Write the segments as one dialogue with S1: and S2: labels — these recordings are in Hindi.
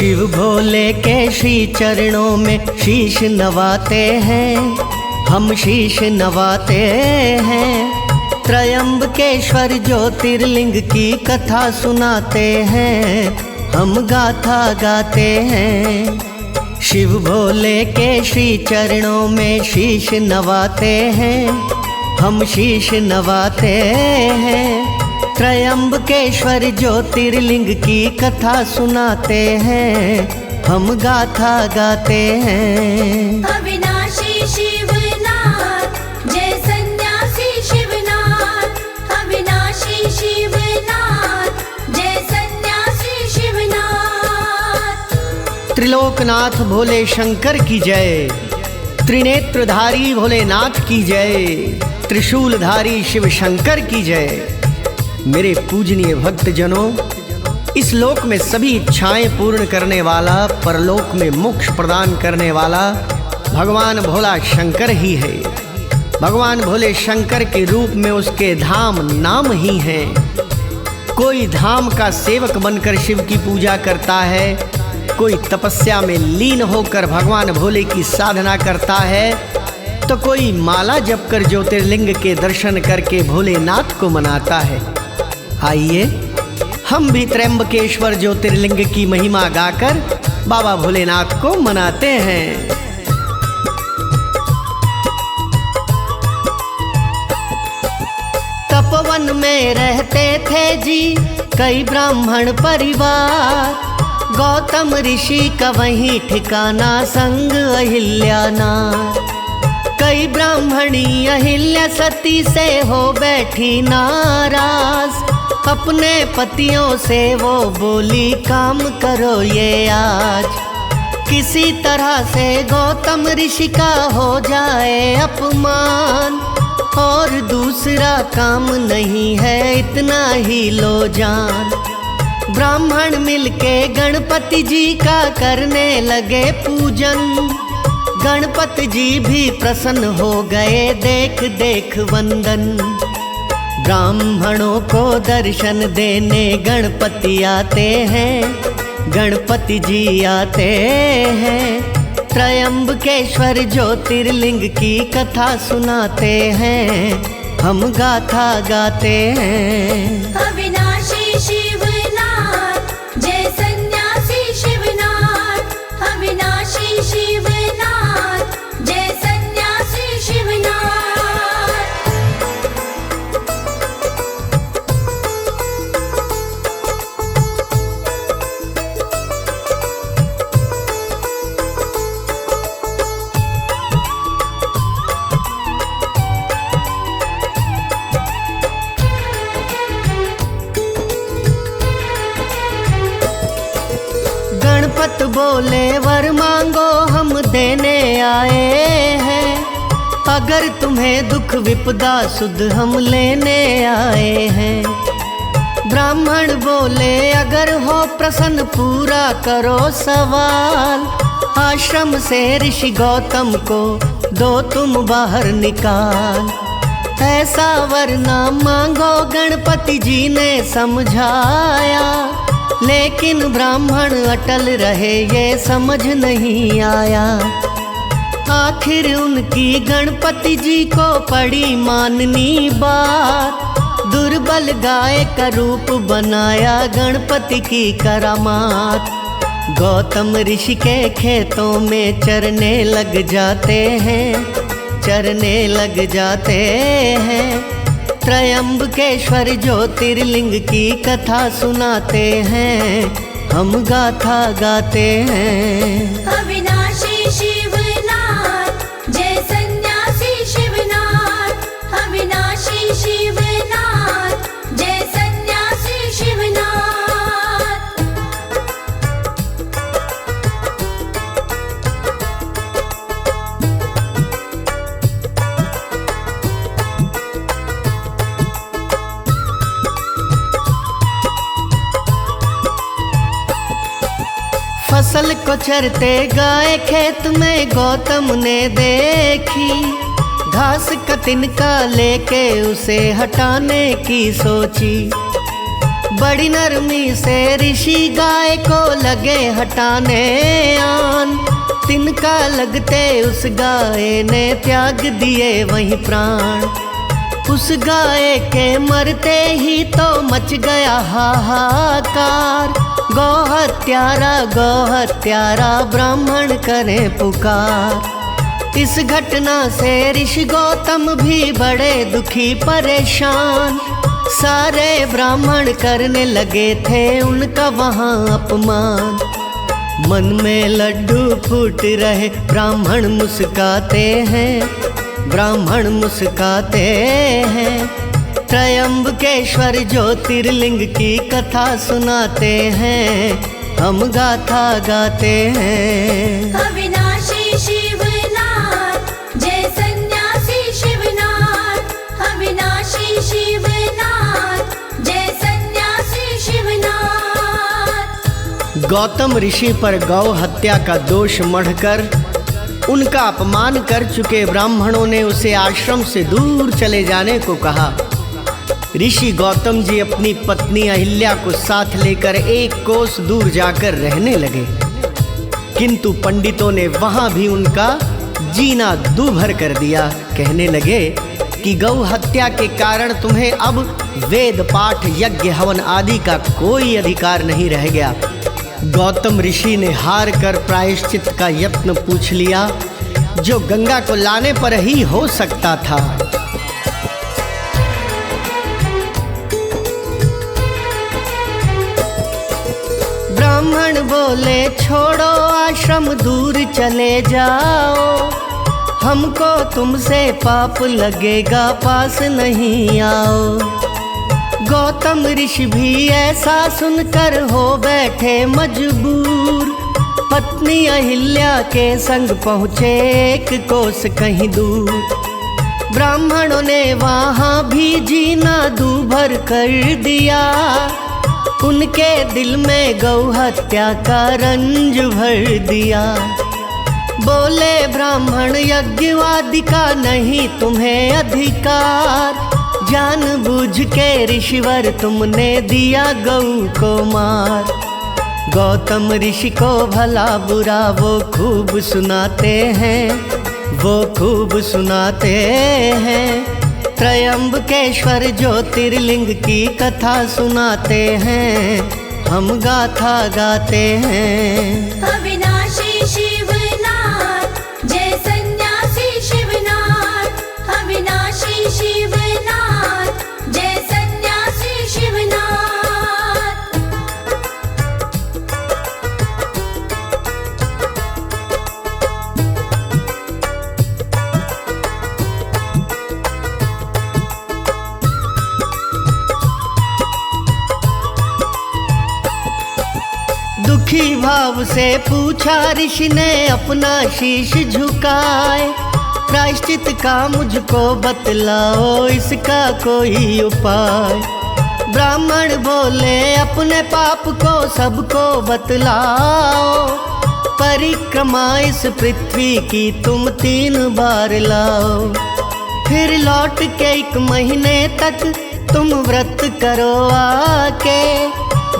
S1: शिव भोले के श्री चरणों में शीश नवाते हैं, हम शीश नवाते हैं। त्रयंबकेश्वर ज्योतिर्लिंग की कथा सुनाते हैं, हम गाथा गाते हैं। शिव भोले के श्री चरणों में शीश नवाते हैं, हम शीश नवाते हैं। त्रयंबकेश्वर ज्योतिर्लिंग की कथा सुनाते हैं, हम गाथा गाते हैं।
S2: अविनाशी शिवनाथ जय सन्यासी शिवनाथ, अविनाशी शिवनाथ जय सन्यासी शिवनाथ।
S1: त्रिलोकनाथ भोले शंकर की जय, त्रिनेत्रधारी भोलेनाथ की जय, त्रिशूलधारी शिव शंकर की जय। मेरे पूजनीय भक्तजनों, इस लोक में सभी इच्छाएं पूर्ण करने वाला, परलोक में मोक्ष प्रदान करने वाला भगवान भोला शंकर ही है। भगवान भोले शंकर के रूप में उसके धाम नाम ही हैं। कोई धाम का सेवक बनकर शिव की पूजा करता है, कोई तपस्या में लीन होकर भगवान भोले की साधना करता है, तो कोई माला जपकर ज्योतिर्लिंग के दर्शन करके भोलेनाथ को मनाता है। आइए हम भी त्र्यंबकेश्वर ज्योतिर्लिंग की महिमा गाकर बाबा भोलेनाथ को मनाते हैं। तपोवन में रहते थे जी कई ब्राह्मण परिवार, गौतम ऋषि का वहीं ठिकाना संग अहिल्यानाथ। कई ब्राह्मणी अहिल्या सती से हो बैठी नाराज, अपने पतियों से वो बोली काम करो ये आज। किसी तरह से गौतम ऋषि का हो जाए अपमान, और दूसरा काम नहीं है इतना ही लो जान। ब्राह्मण मिलके गणपति जी का करने लगे पूजन, गणपति जी भी प्रसन्न हो गए देख देख वंदन। ब्राह्मणों को दर्शन देने गणपति आते हैं, गणपति जी आते हैं। त्रयंबकेश्वर ज्योतिर्लिंग की कथा सुनाते हैं, हम गाथा गाते हैं।
S2: अविनाशी शिवनाथ जय सन्यासी शिवनाथ, अविनाशी शिवनाथ जय सन्यासी शिवनाथ।
S1: गणपत बोले वर मांगो हम देने आए हैं, अगर तुम्हें दुख विपदा सुध हम लेने आए हैं। ब्राह्मण बोले अगर हो प्रसन्न पूरा करो सवाल, आश्रम से ऋषि गौतम को दो तुम बाहर निकाल। ऐसा वर ना मांगो गणपति जी ने समझाया, लेकिन ब्राह्मण अटल रहे ये समझ नहीं आया। आखिर उनकी गणपति जी को पड़ी माननी बात, दुर्बल गाय का रूप बनाया गणपति की करामात। गौतम ऋषि के खेतों में चरने लग जाते हैं, चरने लग जाते हैं। त्रयंबकेश्वर ज्योतिर्लिंग की कथा सुनाते हैं, हम गाथा गाते हैं।
S2: अविनाशी शिवनाथ जय सन्यासी शिवनाथ, अविनाशी शिवनाथ जय सन्यासी शिवनाथ।
S1: फसल को चरते गाय खेत में गौतम ने देखी, घास का तिनका लेके उसे हटाने की सोची। बड़ी नरमी से ऋषि गाय को लगे हटाने आन। तिनका लगते उस गाय ने त्याग दिए वहीं प्राण। उस गाय के मरते ही तो मच गया हाहाकार। गौ हत्यारा ब्राह्मण करे पुकार। इस घटना से ऋषि गौतम भी बड़े दुखी परेशान। सारे ब्राह्मण करने लगे थे उनका वहाँ अपमान। मन में लड्डू फूट रहे ब्राह्मण मुस्काते हैं। त्रयंबकेश्वर ज्योतिर्लिंग की कथा सुनाते हैं, हम गाथा गाते हैं।
S2: अविनाशी शिवनाथ जय सन्यासी शिवनाथ। अविनाशी शिवनाथ जय सन्यासी शिवनाथ।
S1: गौतम ऋषि पर गौ हत्या का दोष मढ़कर उनका अपमान कर चुके ब्राह्मणों ने उसे आश्रम से दूर चले जाने को कहा। ऋषि गौतम जी अपनी पत्नी अहिल्या को साथ लेकर 1 कोस दूर जाकर रहने लगे, किंतु पंडितों ने वहां भी उनका जीना दूभर कर दिया। कहने लगे कि गौ हत्या के कारण तुम्हें अब वेद पाठ यज्ञ हवन आदि का कोई अधिकार नहीं रह गया। गौतम ऋषि ने हार कर प्रायश्चित का यत्न पूछ लिया, जो गंगा को लाने पर ही हो सकता था। ब्राह्मण बोले छोड़ो आश्रम दूर चले जाओ, हमको तुमसे पाप लगेगा पास नहीं आओ। गौतम ऋषि भी ऐसा सुनकर हो बैठे मजबूर। पत्नी अहिल्या के संग पहुँचे 1 कोस कहीं दूर। ब्राह्मणों ने वहाँ भी जीना दूभर कर दिया। उनके दिल में गौ हत्या का रंज भर दिया। बोले ब्राह्मण यज्ञवादी का नहीं तुम्हें अधिकार। जानबूझ के ऋषिवर तुमने दिया गौ को मार। गौतम ऋषि को भला बुरा वो खूब सुनाते हैं। त्रयंबकेश्वर ज्योतिर्लिंग की कथा सुनाते हैं, हम गाथा गाते हैं।
S2: अविनाशी शिवनाथ जय सन्यासी शिवनाथ। अविनाशी शिवनाथ जय सन्यासी शिवनाथ।
S1: दुखी भाव से पूछा ऋषि ने अपना शीश झुकाए। प्रायश्चित का मुझको बतलाओ, इसका कोई उपाय। ब्राह्मण बोले अपने पाप को सबको बतलाओ। परिक्रमा इस पृथ्वी की तुम 3 बार लाओ। फिर लौट के 1 महीने तक तुम व्रत करो आके।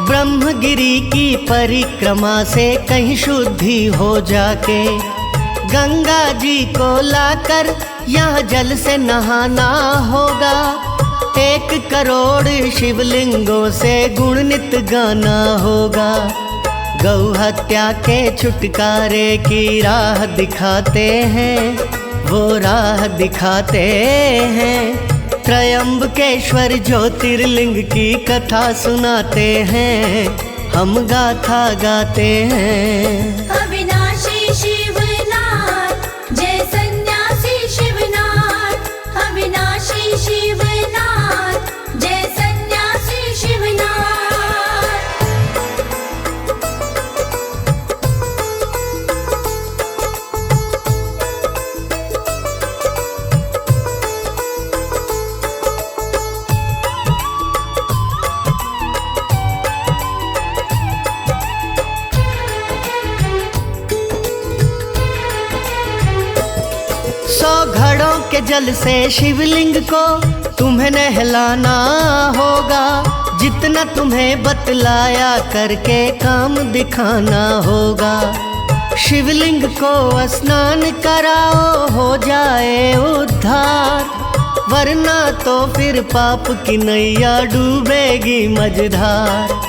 S1: ब्रह्मगिरी की परिक्रमा से कहीं शुद्धि हो जाके। गंगा जी को लाकर यहाँ जल से नहाना होगा। 1 करोड़ शिवलिंगों से गुणनित गाना होगा। गौ हत्या के छुटकारे की राह दिखाते हैं, वो राह दिखाते हैं। त्रयंबकेश्वर ज्योतिर्लिंग की कथा सुनाते हैं, हम गाथा गाते हैं।
S2: अविनाशी शिवनाथ जय सन्यासी शिवनाथ। अविनाशी शिवनाथ जय सन्यासी शिवनाथ। के जल से शिवलिंग को तुम्हें नहलाना होगा।
S1: जितना तुम्हें बतलाया करके काम दिखाना होगा। शिवलिंग को स्नान कराओ हो जाए उद्धार, वरना तो फिर पाप की नैया डूबेगी मझधार।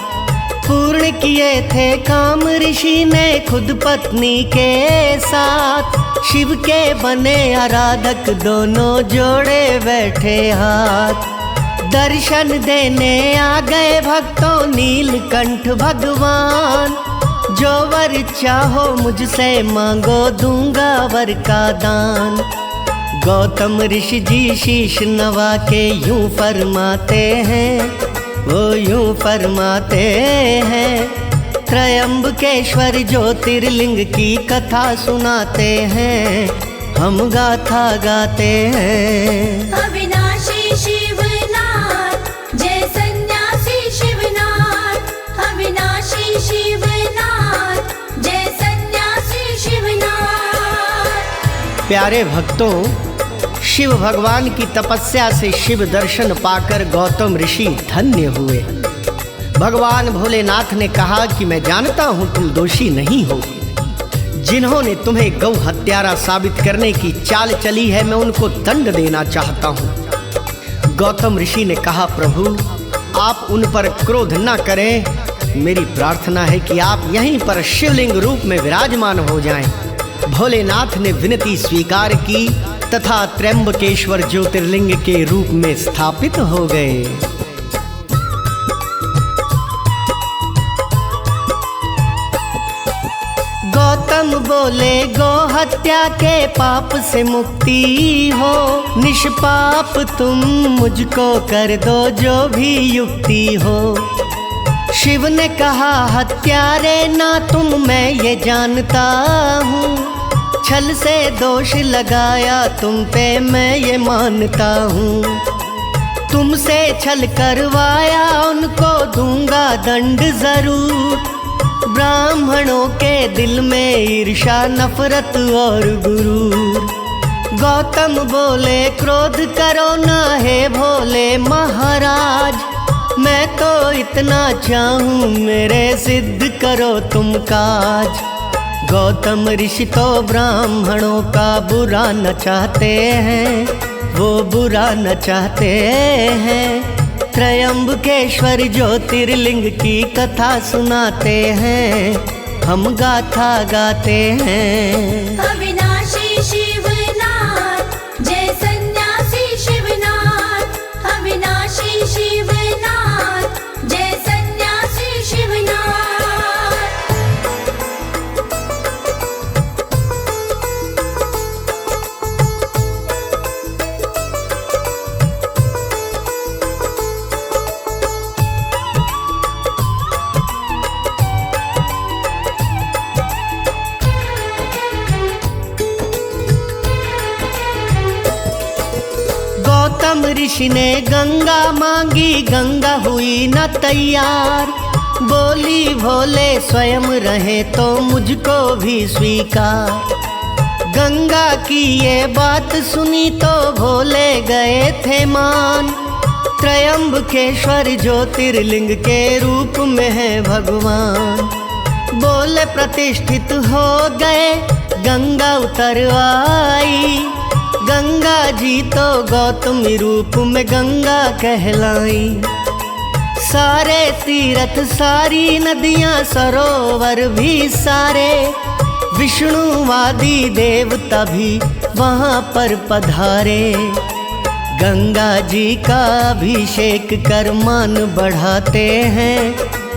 S1: पूर्ण किए थे काम ऋषि ने खुद पत्नी के साथ, शिव के बने आराधक दोनों जोड़े बैठे हाथ। दर्शन देने आ गए भक्तों नीलकंठ भगवान, जो वर चाहो मुझसे मांगो दूंगा वर का दान। गौतम ऋषि जी शीश नवा के यूं फरमाते हैं, वो यूं फरमाते हैं। त्रयंबकेश्वर ज्योतिर्लिंग की कथा सुनाते हैं, हम गाथा गाते हैं।
S2: अविनाशी शिवनाथ जय सन्यासी शिवनाथ, अविनाशी शिवनाथ जय सन्यासी शिवनाथ।
S1: प्यारे भक्तों, शिव भगवान की तपस्या से शिव दर्शन पाकर गौतम ऋषि धन्य हुए। भगवान भोलेनाथ ने कहा कि मैं जानता हूं तुम दोषी नहीं हो। जिन्होंने तुम्हें गौ हत्यारा साबित करने की चाल चली है, मैं उनको दंड देना चाहता हूं। गौतम ऋषि ने कहा, प्रभु आप उन पर क्रोध न करें। मेरी प्रार्थना है कि आप यहीं पर शिवलिंग रूप में विराजमान हो जाएं। भोलेनाथ ने विनती स्वीकार की तथा त्र्यंबकेश्वर ज्योतिर्लिंग के रूप में स्थापित हो गए। गौतम बोले, गो हत्या के पाप से मुक्ति हो, निष्पाप तुम मुझको कर दो जो भी युक्ति हो। शिव ने कहा, हत्यारे ना तुम मैं ये जानता हूँ, छल से दोष लगाया तुम पे मैं ये मानता हूँ। तुमसे छल करवाया उनको दूंगा दंड जरूर। ब्राह्मणों के दिल में ईर्ष्या नफरत और गुरूर। गौतम बोले, क्रोध करो ना हे भोले महाराज, मैं तो इतना चाहूँ मेरे सिद्ध करो तुम काज। गौतम ऋषि तो ब्राह्मणों का बुरा न चाहते हैं, वो बुरा न चाहते हैं। त्रयंबकेश्वर ज्योतिर्लिंग की कथा सुनाते हैं, हम गाथा गाते हैं।
S2: अविनाशी शिवनाथ जय सन्यासी शिवनाथ, अविनाशी शिवनाथ जय सन्यासी शिवनाथ।
S1: गौतम ऋषि ने गंगा मांगी, गंगा हुई न तैयार। बोली, भोले स्वयं रहे तो मुझको भी स्वीकार। गंगा की ये बात सुनी तो भोले गए थे मान। त्रयंबकेश्वर ज्योतिर्लिंग के रूप में है भगवान। बोले, प्रतिष्ठित हो गए गंगा उतर आई। गंगा जी तो गौतमी रूप में गंगा कहलाई। सारे तीर्थ सारी नदियां सरोवर भी सारे, विष्णुवादी देवता भी वहाँ पर पधारे। गंगा जी का अभिषेक कर मान बढ़ाते हैं,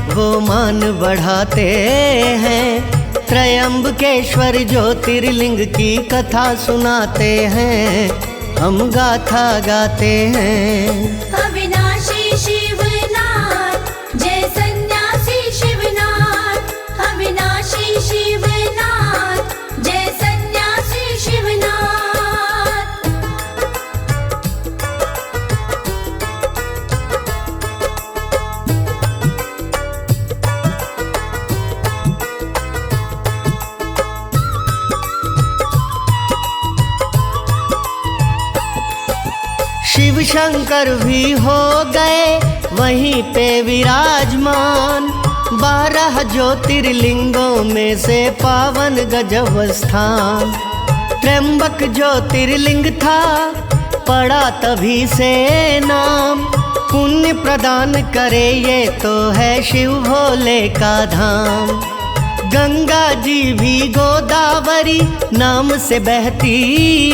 S1: वो मान बढ़ाते हैं। त्रयंबकेश्वर ज्योतिर्लिंग की कथा सुनाते हैं, हम गाथा गाते हैं।
S2: अविनाशी शिवनाथ जय सन्यासी शिवनाथ, अविनाशी शिवनाथ जय सन्यासी शिवनाथ।
S1: शिव शंकर भी हो गए वहीं पे विराजमान 12 ज्योतिर्लिंगों में से पावन गजब स्थान। त्र्यंबक ज्योतिर्लिंग था, पड़ा तभी से नाम। पुण्य प्रदान करे ये तो है शिव भोले का धाम। गंगा जी भी गोदावरी नाम से बहती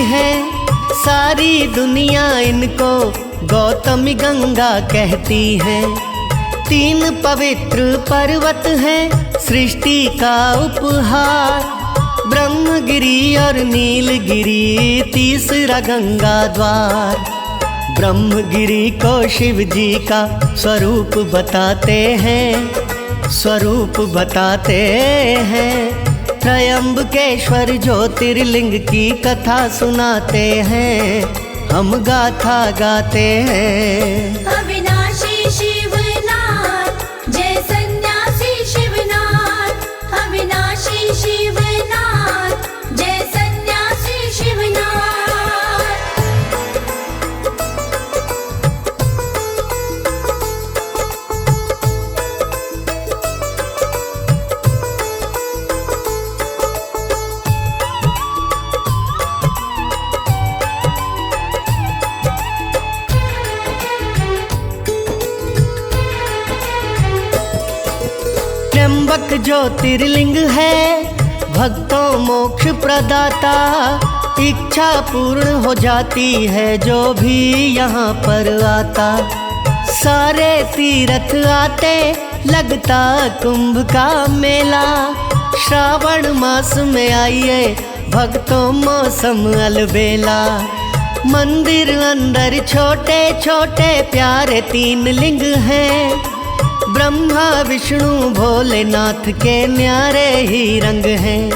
S1: है, सारी दुनिया इनको गौतमी गंगा कहती है। 3 पवित्र पर्वत हैं सृष्टि का उपहार, ब्रह्मगिरि और नीलगिरि, तीसरा गंगा द्वार। ब्रह्मगिरि को शिव जी का स्वरूप बताते हैं, स्वरूप बताते हैं। त्रयंबकेश्वर ज्योतिर्लिंग की कथा सुनाते हैं, हम गाथा गाते हैं।
S2: अविनाशी शिवनाथ जय सन्यासी शिवनाथ, अविनाशी शिवनाथ जय सन्यासी शिवनाथ।
S1: त्र्यंबक ज्योतिर्लिंग है भक्तों मोक्ष प्रदाता, इच्छा पूर्ण हो जाती है जो भी यहाँ पर आता। सारे तीर्थ आते लगता कुंभ का मेला, श्रावण मास में आइए भक्तों मौसम अलबेला। मंदिर अंदर छोटे छोटे प्यारे 3 लिंग हैं, ब्रह्मा विष्णु भोलेनाथ के न्यारे ही रंग हैं।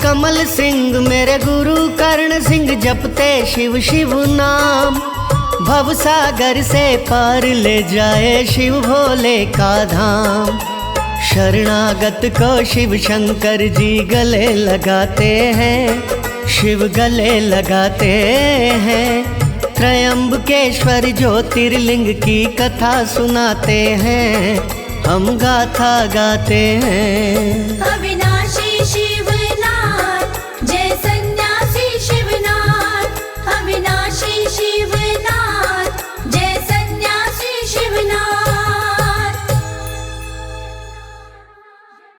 S1: कमल सिंह मेरे गुरु कर्ण सिंह जपते शिव शिव नाम, भवसागर से पार ले जाए शिव भोले का धाम। शरणागत को शिव शंकर जी गले लगाते हैं, शिव गले लगाते हैं। त्रयंबकेश्वर ज्योतिर्लिंग की कथा सुनाते हैं, हम गाथा गाते हैं।